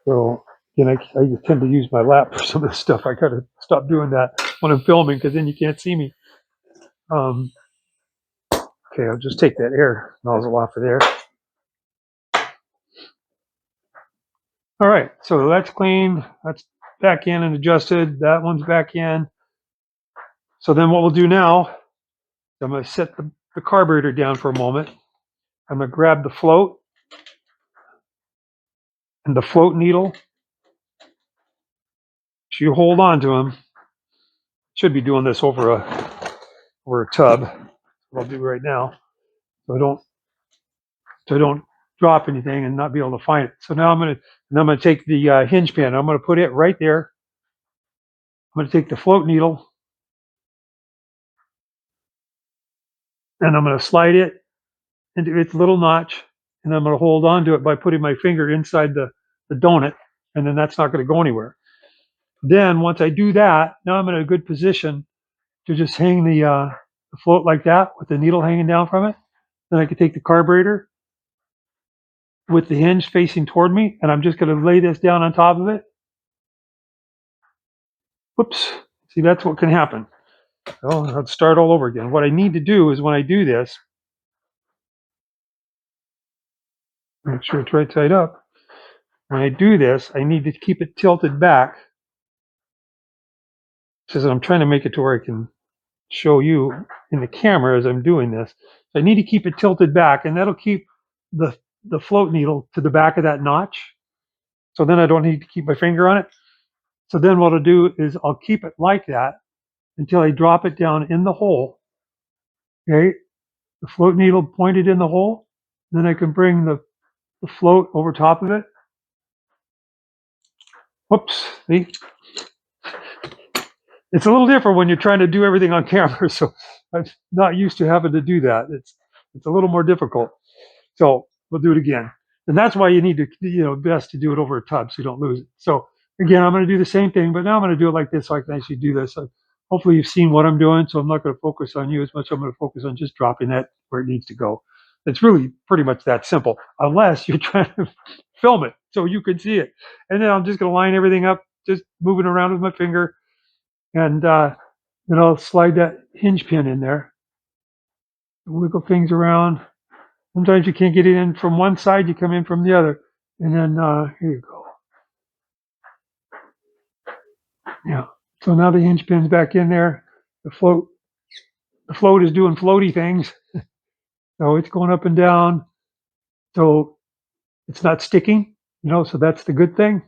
So, I tend to use my lap for some of this stuff. I gotta stop doing that when I'm filming because then you can't see me. Okay, I'll just take that air nozzle off of there. All right, so that's clean. That's back in and adjusted. That one's back in. So then what we'll do now, I'm going to set the carburetor down for a moment. I'm going to grab the float and the float needle. So you hold on to them. Should be doing this over a tub. What I'll do right now, so I don't drop anything and not be able to find it. So now I'm going to take the hinge pin. I'm going to put it right there. I'm going to take the float needle and I'm going to slide it into its little notch and I'm going to hold on to it by putting my finger inside the donut, and then that's not going to go anywhere. Then once I do that, now I'm in a good position to just hang the float like that with the needle hanging down from it. Then I can take the carburetor with the hinge facing toward me, and I'm just going to lay this down on top of it. Whoops. See, that's what can happen. So I'll start all over again. What I need to do is when I do this, make sure it's right side up. When I do this, I need to keep it tilted back. Because I'm trying to make it to where I can show you in the camera as I'm doing this. So I need to keep it tilted back, and that'll keep the float needle to the back of that notch. So then I don't need to keep my finger on it. So then what I'll do is I'll keep it like that until I drop it down in the hole. Okay, the float needle pointed in the hole. Then I can bring the float over top of it. Whoops, see? It's a little different when you're trying to do everything on camera, so I'm not used to having to do that. It's a little more difficult. So we'll do it again. And that's why you need to, best to do it over a tub so you don't lose it. So again, I'm going to do the same thing, but now I'm going to do it like this so I can actually do this. So hopefully you've seen what I'm doing, so I'm not going to focus on you as much. I'm going to focus on just dropping that where it needs to go. It's really pretty much that simple, unless you're trying to film it so you can see it. And then I'm just going to line everything up, just moving around with my finger, and then I'll slide that hinge pin in there, wiggle things around. Sometimes you can't get it in from one side, you come in from the other. And then here you go. Yeah. So now the hinge pin's back in there. The float is doing floaty things. So it's going up and down. So it's not sticking, so that's the good thing.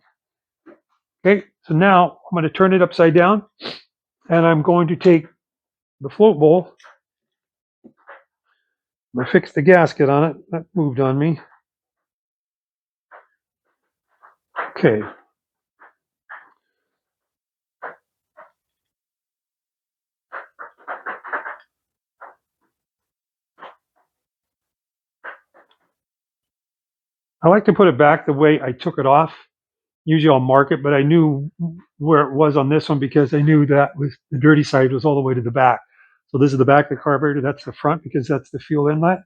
Okay, so now I'm going to turn it upside down, and I'm going to take the float bowl. I'm going to fix the gasket on it. That moved on me. Okay. I like to put it back the way I took it off. Usually I'll mark it, but I knew where it was on this one because I knew that was the dirty side was all the way to the back. So this is the back of the carburetor. That's the front because that's the fuel inlet.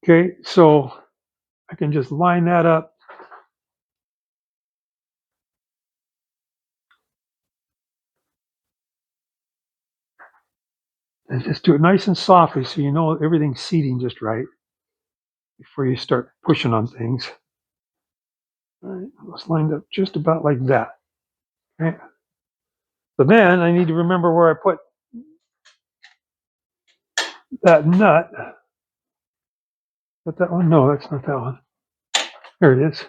Okay, so I can just line that up. And just do it nice and softly so you know everything's seating just right before you start pushing on things. All right, it's lined up just about like that. Okay. So then I need to remember where I put that nut. Is that one? No, that's not that one. There it is.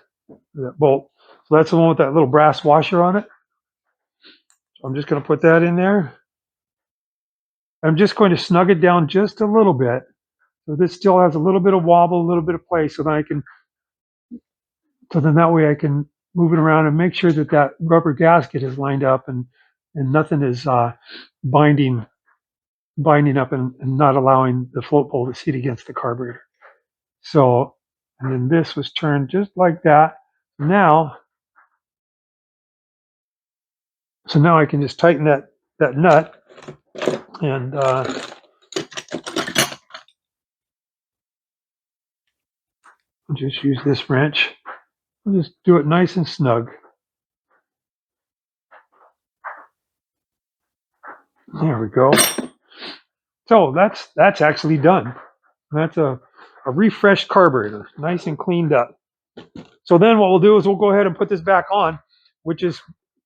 That bolt. So that's the one with that little brass washer on it. So I'm just going to put that in there. I'm just going to snug it down just a little bit. So this still has a little bit of wobble, a little bit of play, so then that way I can move it around and make sure that that rubber gasket is lined up and nothing is binding up and not allowing the float bowl to seat against the carburetor. So, and then this was turned just like that. So now I can just tighten that nut and just use this wrench. I'll just do it nice and snug. There we go. So that's actually done. That's a refreshed carburetor, nice and cleaned up. So then what we'll do is we'll go ahead and put this back on, which is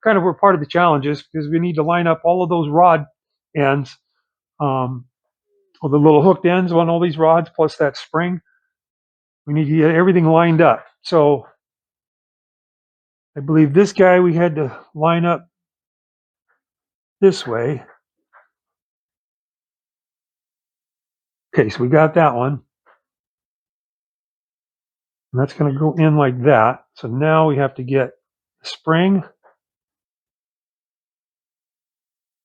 kind of where part of the challenge is because we need to line up all of those rod ends, or the little hooked ends on all these rods plus that spring. We need to get everything lined up. So I believe this guy we had to line up this way. Okay, so we got that one. And that's going to go in like that. So now we have to get the spring,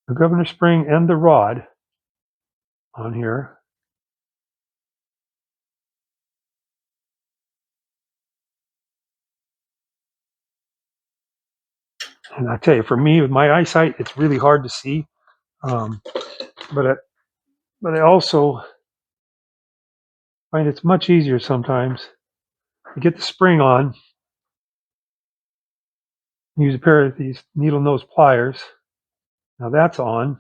the governor spring, and the rod on here. And I tell you, for me, with my eyesight, it's really hard to see. Um, but I also find it's much easier sometimes to get the spring on. Use a pair of these needle nose pliers. Now that's on.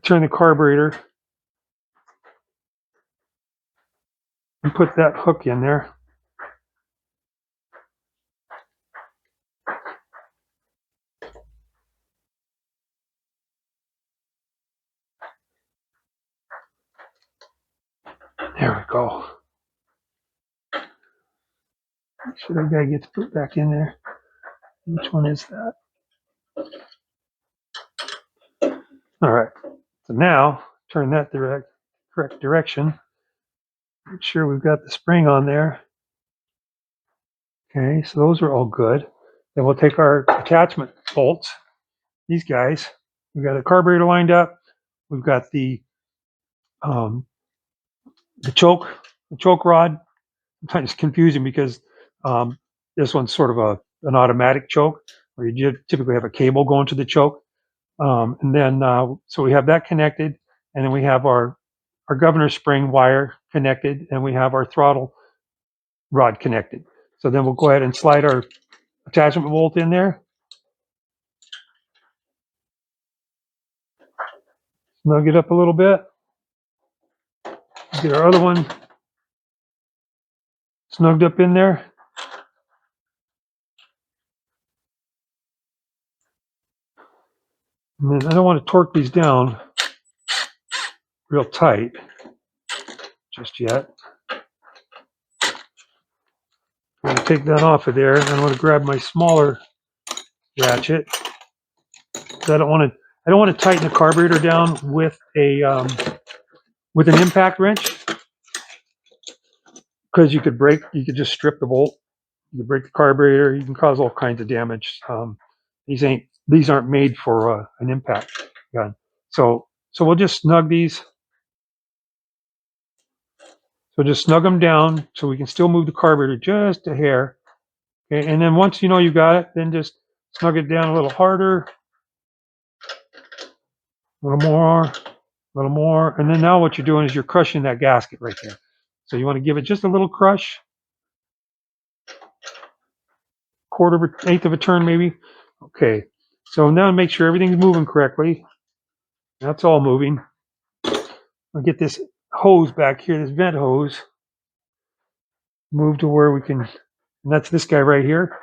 Turn the carburetor and put that hook in there. There we go. Make sure that guy gets put back in there. Which one is that? All right. So now turn that correct direction. Make sure we've got the spring on there. Okay, so those are all good. Then we'll take our attachment bolts. These guys. We've got a carburetor lined up. We've got the choke rod. Sometimes it's confusing because this one's sort of an automatic choke, where you typically have a cable going to the choke. And then so we have that connected, and then we have our governor spring wire connected, and we have our throttle rod connected. So then we'll go ahead and slide our attachment bolt in there. Snug it up a little bit. Get our other one snugged up in there. And then I don't want to torque these down real tight just yet. I'm going to take that off of there, and I'm going to grab my smaller ratchet. So I don't want to tighten the carburetor down with an impact wrench, because you could just strip the bolt. You could break the carburetor. You can cause all kinds of damage. These aren't made for an impact gun. So we'll just snug these. So just snug them down so we can still move the carburetor just a hair. Okay, and then once you know you got it, then just snug it down a little harder, a little more, and then now what you're doing is you're crushing that gasket right there. So you want to give it just a little crush, eighth of a turn maybe. Okay, so now make sure everything's moving correctly. That's all moving. I'll get this hose back here, this vent hose, move to where we can, and that's this guy right here.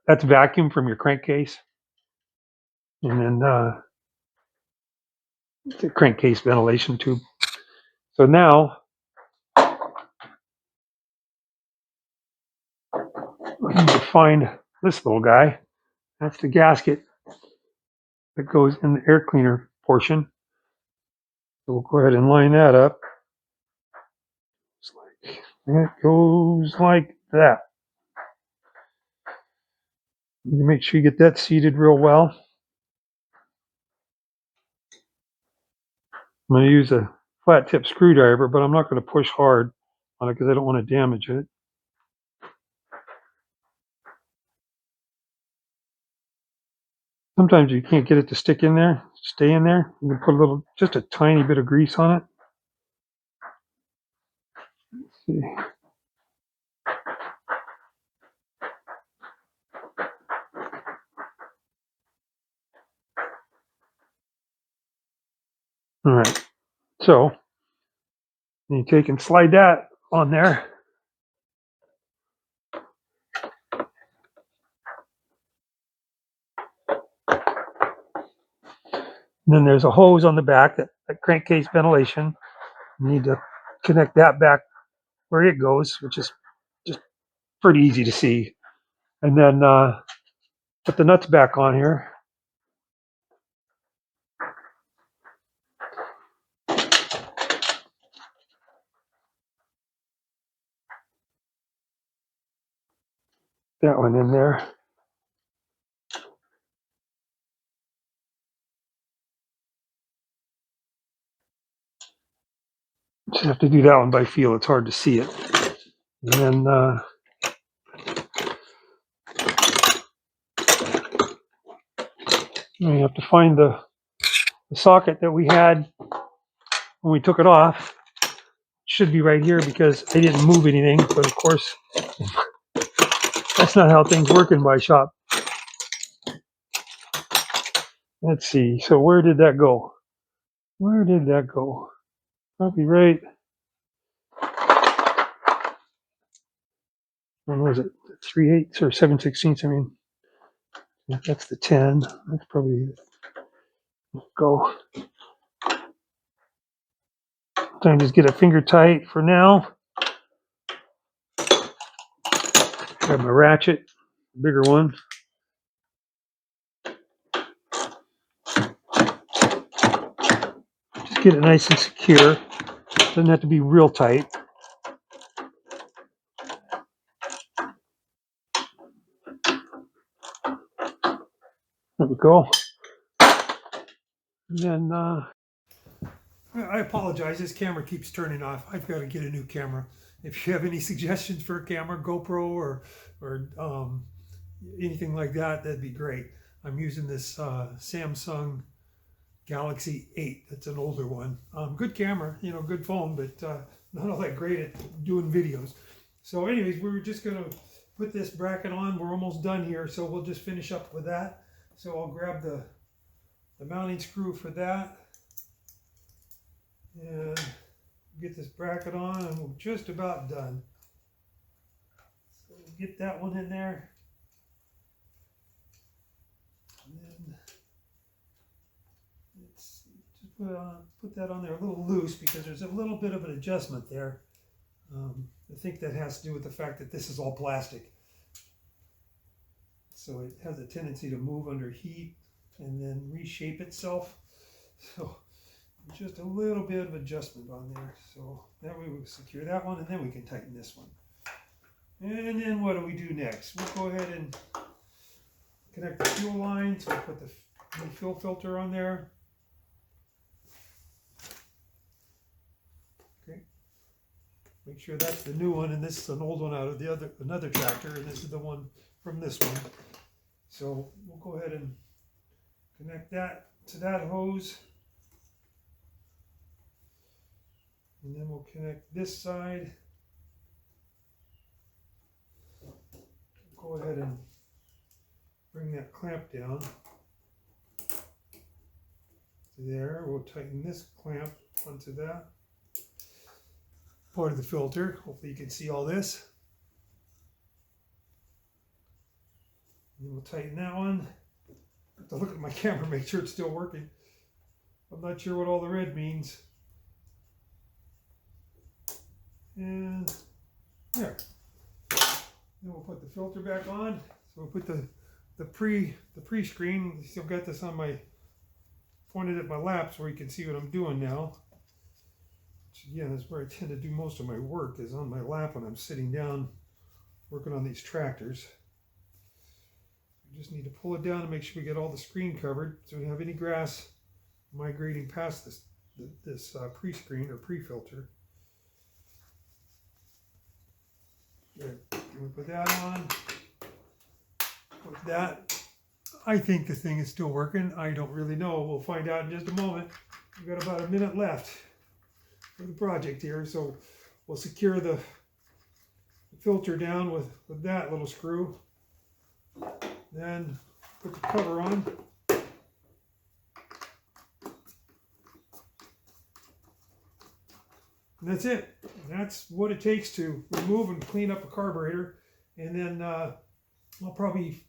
That's vacuum from your crankcase. And then the crankcase ventilation tube. So now we need to find this little guy. That's the gasket that goes in the air cleaner portion. So we'll go ahead and line that up. It goes like that. You make sure you get that seated real well. I'm going to use a flat tip screwdriver, but I'm not going to push hard on it because I don't want to damage it. Sometimes you can't get it to stick in there, stay in there. You can put just a tiny bit of grease on it. Let's see. All right, so you take and slide that on there. And then there's a hose on the back, that crankcase ventilation. You need to connect that back where it goes, which is just pretty easy to see. And then put the nuts back on here. That one in there. Just have to do that one by feel. It's hard to see it. And then We have to find the socket that we had when we took it off. It should be right here because I didn't move anything, but of course that's not how things work in my shop. Let's see. So where did that go? Where did that go? Probably right. When was it? 3/8 or 7/16? I mean, that's the 10. That's probably go. Time to just get a finger tight for now. Grab my ratchet, bigger one. Just get it nice and secure. Doesn't have to be real tight. There we go. And then I apologize. This camera keeps turning off. I've got to get a new camera. If you have any suggestions for a camera, GoPro or anything like that, that'd be great. I'm using this Samsung Galaxy 8. That's an older one. Good camera, good phone, but not all that great at doing videos. So anyways, we were just going to put this bracket on. We're almost done here, so we'll just finish up with that. So I'll grab the mounting screw for that and get this bracket on, and we're just about done. So we'll get that one in there. And then let's see, just put that on there a little loose because there's a little bit of an adjustment there. I think that has to do with the fact that this is all plastic. So it has a tendency to move under heat and then reshape itself. So just a little bit of adjustment on there. So that way we'll secure that one, and then we can tighten this one. And then what do we do next? We'll go ahead and connect the fuel line. So we'll put the fuel filter on there. Okay. Make sure that's the new one, and this is an old one out of another tractor, and this is the one from this one. So we'll go ahead and connect that to that hose. And then we'll connect this side. Go ahead and bring that clamp down to there. We'll tighten this clamp onto that part of the filter. Hopefully you can see all this. And we'll tighten that one. I have to look at my camera, make sure it's still working. I'm not sure what all the red means. And there. Then we'll put the filter back on. So we'll put the pre-screen. Still got this on my pointed at my lap so you can see what I'm doing now. Which again is where I tend to do most of my work, is on my lap when I'm sitting down working on these tractors. We just need to pull it down and make sure we get all the screen covered so we don't have any grass migrating past this pre-screen or pre-filter. Good. We put that on. With that, I think the thing is still working. I don't really know. We'll find out in just a moment. We've got about a minute left for the project here, so we'll secure the filter down with that little screw. Then put the cover on. And that's it. That's what it takes to remove and clean up a carburetor. And then I'll probably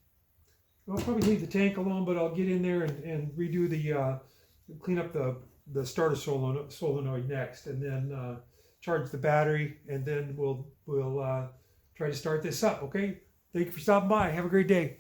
leave the tank alone, but I'll get in there and redo clean up the starter solenoid next, and then charge the battery, and then we'll try to start this up. Okay. Thank you for stopping by. Have a great day.